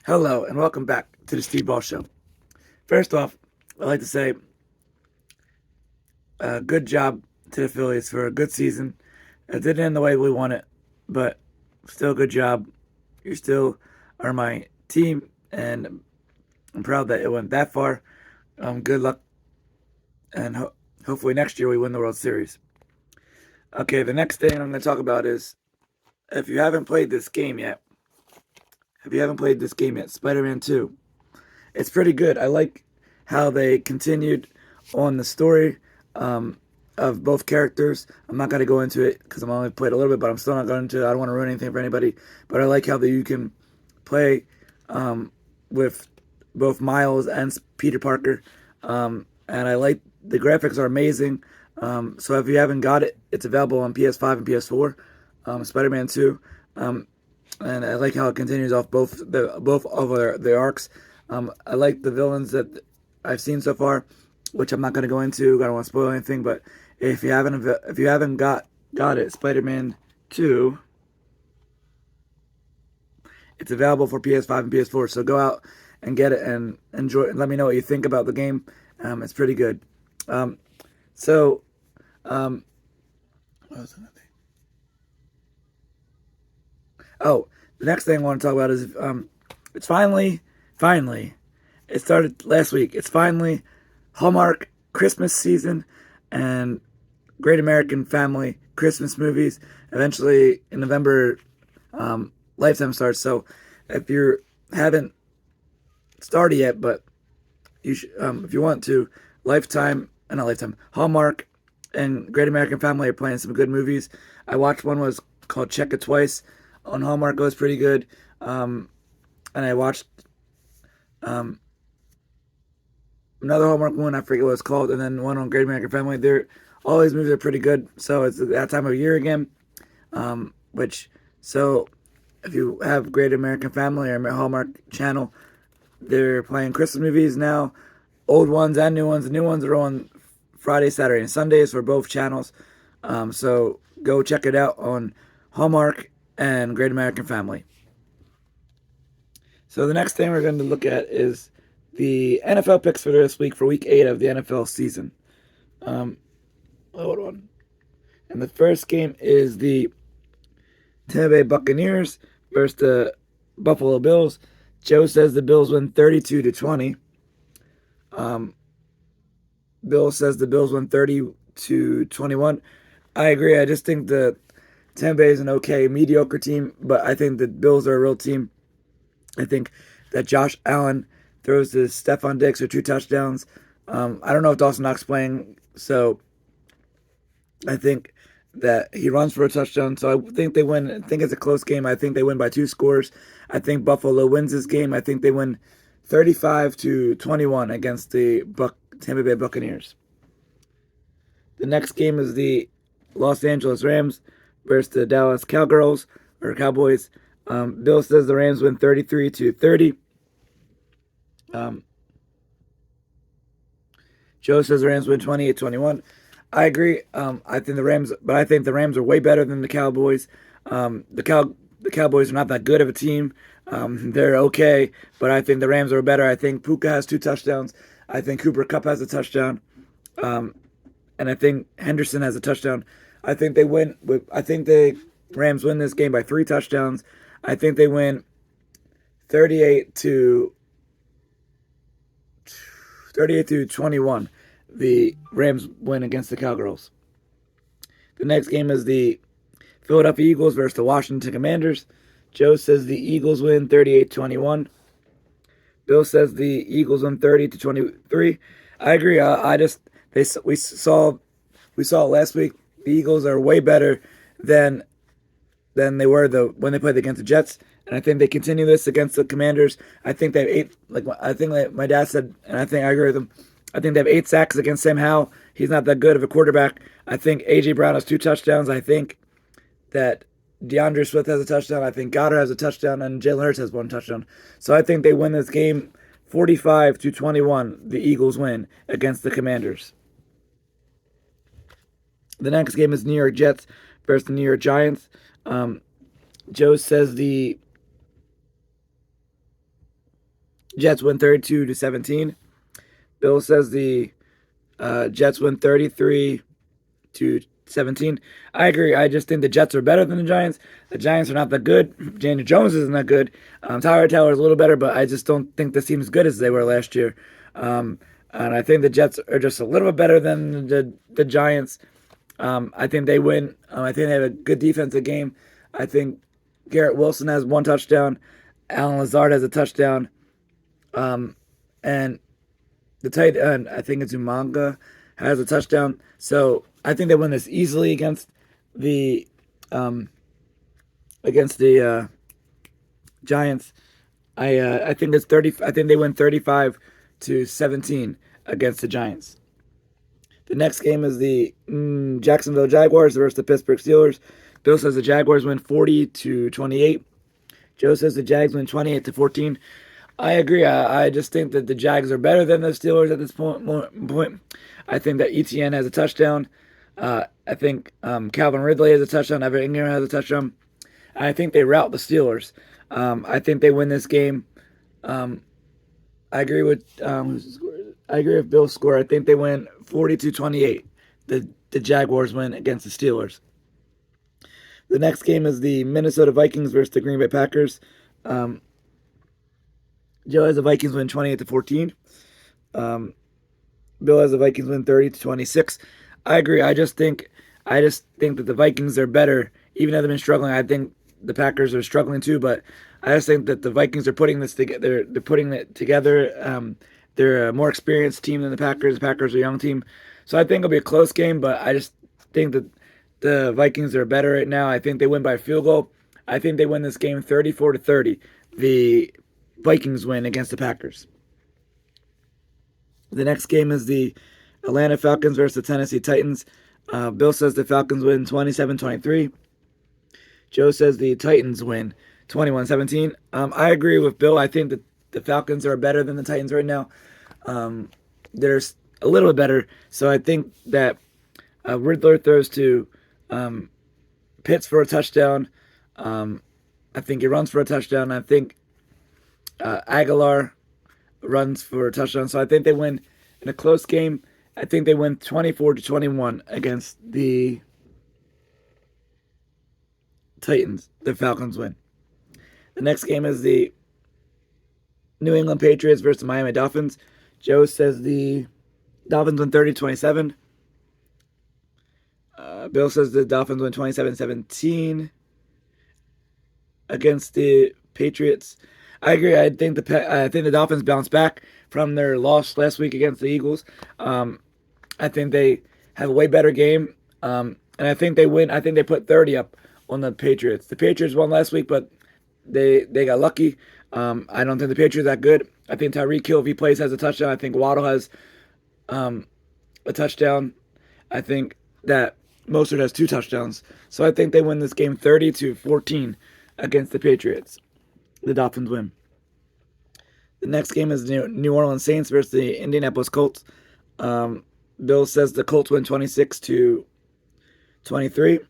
Hello, and welcome back to the Steve Ball Show. First off, I'd like to say good job to the Phillies for a good season. It didn't end the way we want it, but still good job. You still are my team, and I'm proud that it went that far. Good luck, and hopefully next year we win the World Series. Okay, the next thing I'm going to talk about is if you haven't played this game yet, Spider-Man 2. It's pretty good. I like how they continued on the story of both characters. I'm not going to go into it because I'm only played a little bit, but I'm still not going into it. I don't want to ruin anything for anybody. But I like how that you can play with both Miles and Peter Parker. And I like the graphics are amazing. So if you haven't got it, it's available on PS5 and PS4. Spider-Man 2. And I like how it continues off both of their arcs. I like the villains that I've seen so far, which I'm not going to go into. I don't want to spoil anything, but if you haven't got it, Spider-Man 2, it's available for PS5 and PS4. So go out and get it and enjoy it. And let me know what you think about the game. It's pretty good. Um, so, what was another thing? Oh, the next thing I want to talk about is it's finally, it started last week. It's finally Hallmark Christmas season and Great American Family Christmas movies. Eventually in November, Lifetime starts. So if you haven't started yet, but you should, if you want to, not Lifetime, Hallmark and Great American Family are playing some good movies. I watched one was called Check It Twice on Hallmark. It was pretty good. And I watched um, another Hallmark one. I forget what it's called, and then one on Great American Family. They're all these movies are pretty good. So it's that time of year again. Which so if you have Great American Family or Hallmark Channel, they're playing Christmas movies now, old ones and new ones. The new ones are on Friday, Saturday, and Sundays for both channels. So go check it out on Hallmark and Great American Family. So the next thing we're going to look at is the NFL picks for this week for Week 8 of the NFL season. Hold on. And the first game is the Tampa Bay Buccaneers versus the Buffalo Bills. Joe says the Bills win 32-20. Bill says the Bills win 30-21. I agree. I just think the Tampa Bay is an okay, mediocre team, but I think the Bills are a real team. I think that Josh Allen throws to Stephon Diggs for 2 touchdowns. I don't know if Dawson Knox playing, so I think that he runs for a touchdown. So I think they win. I think it's a close game. I think they win by 2 scores. I think Buffalo wins this game. I think they win 35-21 against the Tampa Bay Buccaneers. The next game is the Los Angeles Rams versus the Dallas Cowgirls or Cowboys. Bill says the Rams win 33-30. Joe says the Rams win 28-21. I agree. I think the Rams are way better than the Cowboys. The Cowboys are not that good of a team. They're okay, but I think the Rams are better. I think Puka has 2 touchdowns. I think Cooper Kupp has a touchdown. And I think Henderson has a touchdown. I think the Rams win this game by 3 touchdowns. I think they win 38-21. The Rams win against the Cowgirls. The next game is the Philadelphia Eagles versus the Washington Commanders. Joe says the Eagles win 38-21. Bill says the Eagles win 30-23. I agree. We saw last week. The Eagles are way better than they were when they played against the Jets, and I think they continue this against the Commanders. I think they have 8. Like my dad said, and I think I agree with him. I think they have 8 sacks against Sam Howell. He's not that good of a quarterback. I think AJ Brown has 2 touchdowns. I think that DeAndre Swift has a touchdown. I think Goddard has a touchdown, and Jalen Hurts has 1 touchdown. So I think they win this game 45-21. The Eagles win against the Commanders. The next game is New York Jets versus the New York Giants. Joe says the Jets win 32-17. Bill says the Jets win 33-17. I agree. I just think the Jets are better than the Giants. The Giants are not that good. Daniel Jones isn't that good. Tyler Taylor is a little better, but I just don't think this team is as good as they were last year. And I think the Jets are just a little bit better than the Giants. I think they win. I think they have a good defensive game. I think Garrett Wilson has one touchdown. Alan Lazard has a touchdown. And the tight end, I think it's Umanga, has a touchdown. So I think they win this easily against the Giants. I think it's 30. I think they win 35-17 against the Giants. The next game is the Jacksonville Jaguars versus the Pittsburgh Steelers. Bill says the Jaguars win 40-28. Joe says the Jags win 28-14. I agree. I just think that the Jags are better than the Steelers at this point. I think that ETN has a touchdown. I think Calvin Ridley has a touchdown. Evan Ingram has a touchdown. I think they rout the Steelers. I think they win this game. I agree with Bill's score. I think they win 40-28. The Jaguars win against the Steelers. The next game is the Minnesota Vikings versus the Green Bay Packers. Joe has the Vikings win 28-14. Bill has the Vikings win 30-26. I agree. I just think that the Vikings are better, even though they've been struggling. I think the Packers are struggling too, but I just think that the Vikings are putting this together. They're putting it together. They're a more experienced team than the Packers. The Packers are a young team, so I think it'll be a close game. But I just think that the Vikings are better right now. I think they win by a field goal. I think they win this game 34-30. The Vikings win against the Packers. The next game is the Atlanta Falcons versus the Tennessee Titans. Bill says the Falcons win 27-23. Joe says the Titans win 21-17. I agree with Bill. I think that the Falcons are better than the Titans right now. They're a little bit better. So I think that Riddler throws to Pitts for a touchdown. I think he runs for a touchdown. I think Aguilar runs for a touchdown. So I think they win in a close game. I think they win 24-21 against the Titans. The Falcons win. The next game is the New England Patriots versus the Miami Dolphins. Joe says the Dolphins win 30-27. Bill says the Dolphins win 27-17 against the Patriots. I agree. I think the Dolphins bounce back from their loss last week against the Eagles. I think they have a way better game, and I think they win. I think they put 30 up on the Patriots. The Patriots won last week, but they got lucky. I don't think the Patriots are that good. I think Tyreek Hill, if he plays, has a touchdown. I think Waddle has a touchdown. I think that Mostert has 2 touchdowns. So I think they win this game 30-14 against the Patriots. The Dolphins win. The next game is New Orleans Saints versus the Indianapolis Colts. Bill says the Colts win 26-23.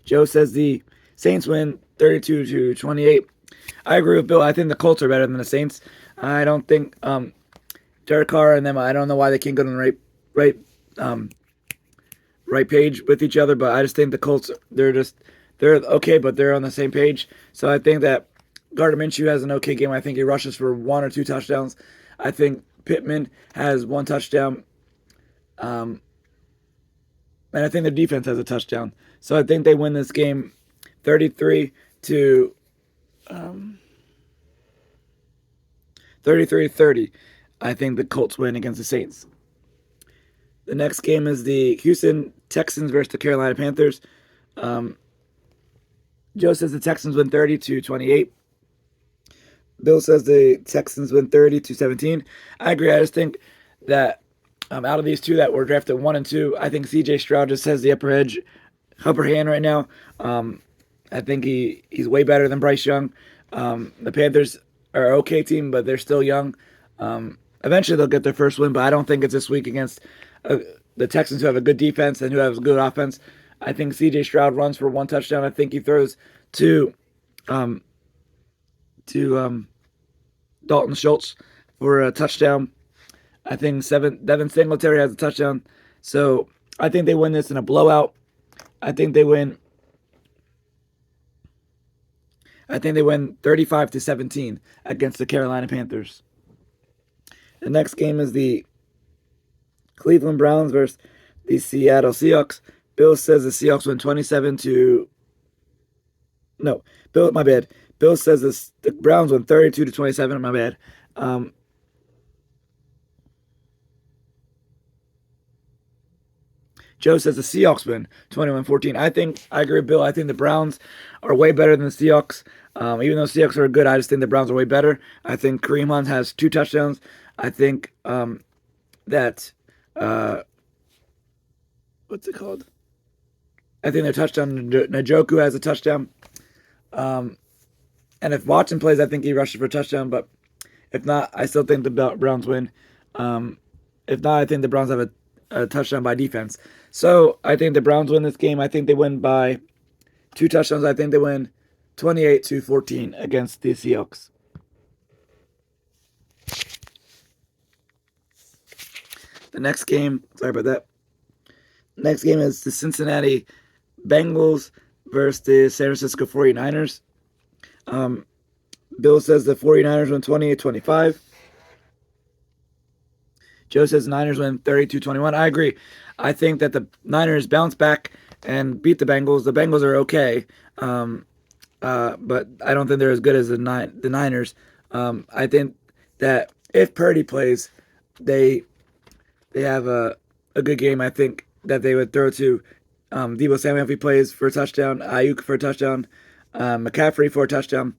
Joe says the Saints win 32-28. I agree with Bill. I think the Colts are better than the Saints. I don't think Derek Carr and them, I don't know why they can't go on the right page with each other, but I just think the Colts, they're okay, but they're on the same page. So I think that Gardner Minshew has an okay game. I think he rushes for 1 or 2 touchdowns. I think Pittman has 1 touchdown. And I think their defense has a touchdown. So I think they win this game 33-30. I think the Colts win against the Saints. The next game is the Houston Texans versus the Carolina Panthers. Joe says the Texans win 30-28. Bill says the Texans win 30-17. I agree. I just think that out of these two that were drafted 1 and 2, I think C.J. Stroud just has the upper hand right now. I think he's way better than Bryce Young. The Panthers are an okay team, but they're still young. Eventually they'll get their first win, but I don't think it's this week against the Texans, who have a good defense and who have a good offense. I think C.J. Stroud runs for 1 touchdown. I think he throws to um, to Dalton Schultz for a touchdown. I think Devin Singletary has a touchdown. So I think they win this in a blowout. I think they win. I think they win 35-17 against the Carolina Panthers. The next game is the Cleveland Browns versus the Seattle Seahawks. Bill says the Seahawks win 27 to. No, Bill, my bad. Bill says the Browns win 32-27. My bad. Joe says the Seahawks win 21-14. I agree with Bill. I think the Browns are way better than the Seahawks. Even though Seahawks are good, I just think the Browns are way better. I think Kareem Hunt has 2 touchdowns. I think that what's it called? I think their touchdown Njoku has a touchdown. And if Watson plays, I think he rushes for a touchdown. But if not, I still think the Browns win. If not, I think the Browns have a touchdown by defense. So I think the Browns win this game. I think they win by 2 touchdowns. I think they win 28-14 against the Seahawks. The next game, sorry about that. Next game is the Cincinnati Bengals versus the San Francisco 49ers. Bill says the 49ers win 28-25. Joe says the Niners win 32-21. I agree. I think that the Niners bounce back and beat the Bengals. The Bengals are okay, but I don't think they're as good as the Niners. I think that if Purdy plays, they have a good game. I think that they would throw to Deebo Samuel if he plays for a touchdown, Ayuk for a touchdown, McCaffrey for a touchdown.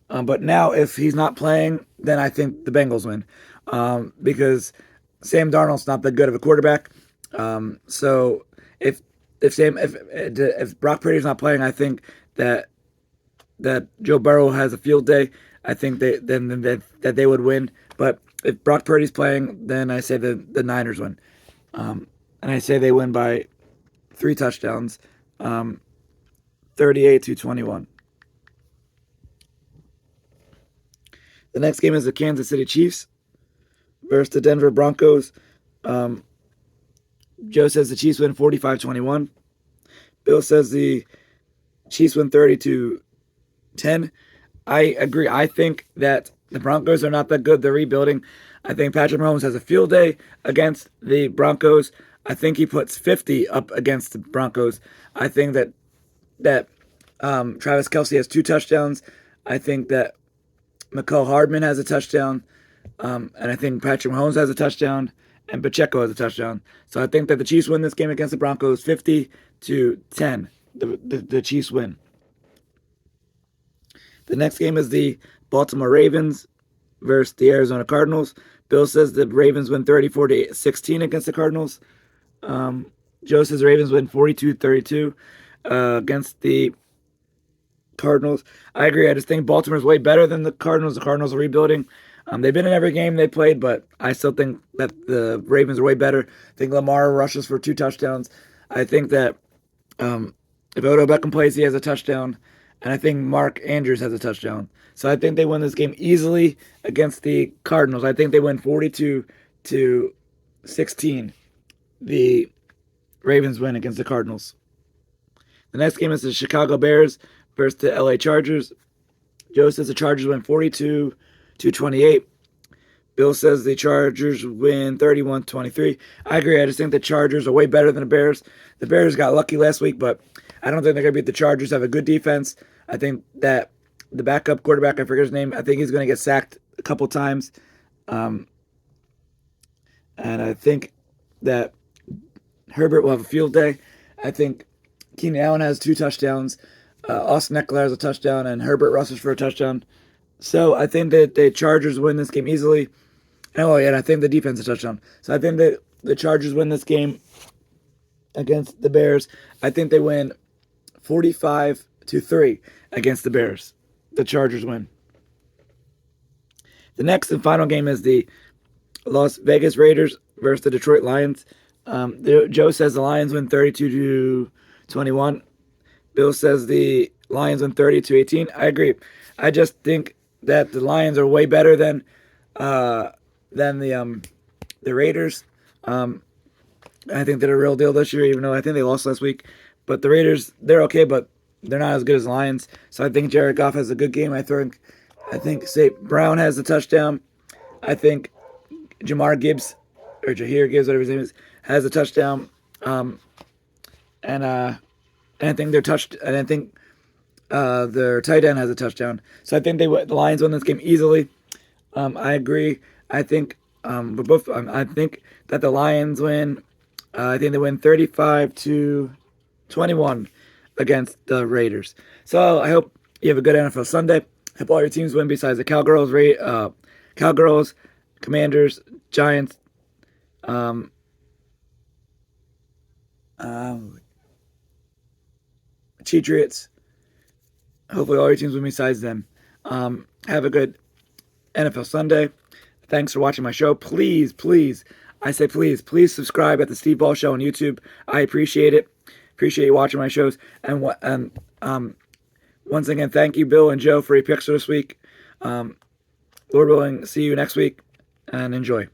But now if he's not playing, then I think the Bengals win because Sam Darnold's not that good of a quarterback. So if Brock Purdy's not playing, I think that Joe Burrow has a field day. I think that they would win. But if Brock Purdy's playing, then I say the Niners win. And I say they win by 3 touchdowns, 38-21. The next game is the Kansas City Chiefs versus the Denver Broncos. Joe says the Chiefs win 45-21. Bill says the Chiefs win 30-10. I agree. I think that the Broncos are not that good. They're rebuilding. I think Patrick Mahomes has a field day against the Broncos. I think he puts 50 up against the Broncos. I think that Travis Kelce has 2 touchdowns. I think that Mecole Hardman has a touchdown. And I think Patrick Mahomes has a touchdown. And Pacheco has a touchdown. So I think that the Chiefs win this game against the Broncos 50-10. The Chiefs win. The next game is the Baltimore Ravens versus the Arizona Cardinals. Bill says the Ravens win 34-16 against the Cardinals. Joe says the Ravens win 42-32 against the Cardinals. I agree. I just think Baltimore's way better than the Cardinals. The Cardinals are rebuilding. They've been in every game they played, but I still think that the Ravens are way better. I think Lamar rushes for 2 touchdowns. I think that if Odell Beckham plays, he has a touchdown. And I think Mark Andrews has a touchdown. So I think they win this game easily against the Cardinals. I think they win 42-16. The Ravens win against the Cardinals. The next game is the Chicago Bears versus the LA Chargers. Joe says the Chargers win 42-28. Bill says the Chargers win 31-23. I agree. I just think the Chargers are way better than the Bears. The Bears got lucky last week, but I don't think they're going to beat the Chargers. Have a good defense. I think that the backup quarterback, I forget his name, I think he's going to get sacked a couple times. And I think that Herbert will have a field day. I think Keenan Allen has 2 touchdowns. Austin Eckler has a touchdown, and Herbert rushes for a touchdown. So I think that the Chargers win this game easily. And I think the defense has a touchdown. So I think that the Chargers win this game against the Bears. I think they win 45-3 against the Bears. The Chargers win. The next and final game is the Las Vegas Raiders versus the Detroit Lions. Joe says the Lions win 32-23. 21. Bill says the Lions win 30-18. I agree. I just think that the Lions are way better than the Raiders. I think they're a real deal this year, even though I think they lost last week. But the Raiders, they're okay, but they're not as good as the Lions. So I think Jared Goff has a good game. I think St. Brown has a touchdown. I think Jahmyr Gibbs, or Jahir Gibbs, whatever his name is, has a touchdown. And I think their tight end has a touchdown. So I think the Lions win this game easily. I agree. I think I think that the Lions win. I think they win 35-21 against the Raiders. So I hope you have a good NFL Sunday. I hope all your teams win besides the Cowgirls, Commanders, Giants, Patriots. Hopefully all your teams win besides them. Have a good NFL Sunday. Thanks for watching my show. Please, I say please subscribe at the Steve Ball Show on YouTube. I appreciate it. Appreciate you watching my shows. And once again, thank you, Bill and Joe, for your picks this week. Lord willing, see you next week, and enjoy.